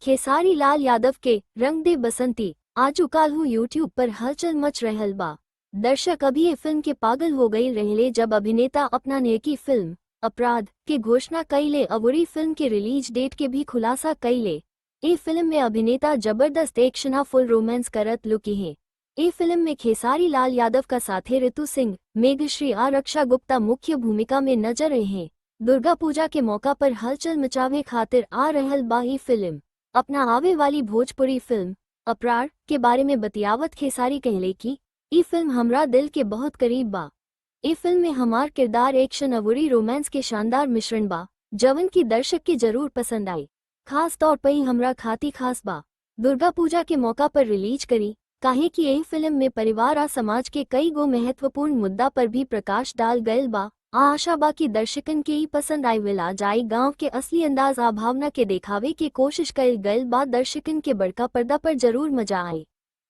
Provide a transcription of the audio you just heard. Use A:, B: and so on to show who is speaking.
A: खेसारी लाल यादव के रंग दे बसंती आजू काल्हू यूट्यूब पर हलचल मच रहल बा। दर्शक अभी ये फिल्म के पागल हो गई रहले जब अभिनेता अपना नयकी फिल्म अपराध के घोषणा कईले। अवरी फिल्म के रिलीज डेट के भी खुलासा कईले। ए फिल्म में अभिनेता जबरदस्त एक्शन फुल रोमांस करत लुकी है। ए फिल्म में खेसारी लाल यादव का साथे ऋतु सिंह, मेघश्री और रक्षा गुप्ता मुख्य भूमिका में नजर आए हैं। दुर्गा पूजा के मौका पर हलचल मचावे खातिर आ रहल बा ई फिल्म। अपना आवे वाली भोजपुरी फिल्म अपराध के बारे में बतियावत खेसारी कहले कि ई फिल्म हमरा दिल के बहुत करीब बा। ई फिल्म में हमार किरदार एक्शन अवरी रोमांस के शानदार मिश्रण बा, जवन की दर्शक के जरूर पसंद आई। खास तौर पर ई हमरा खाती खास बा। दुर्गा पूजा के मौका पर रिलीज करी, काहे कि यही फिल्म में परिवार आ समाज के कई गो महत्वपूर्ण मुद्दा पर भी प्रकाश डाल गयल बा। आशा बा की दर्शकन के ही पसंद आई विला जाई। गांव के असली अंदाज आ भावना के देखावे के कोशिश कईल गयल बा। दर्शकन के बड़का पर्दा पर जरूर मजा आई।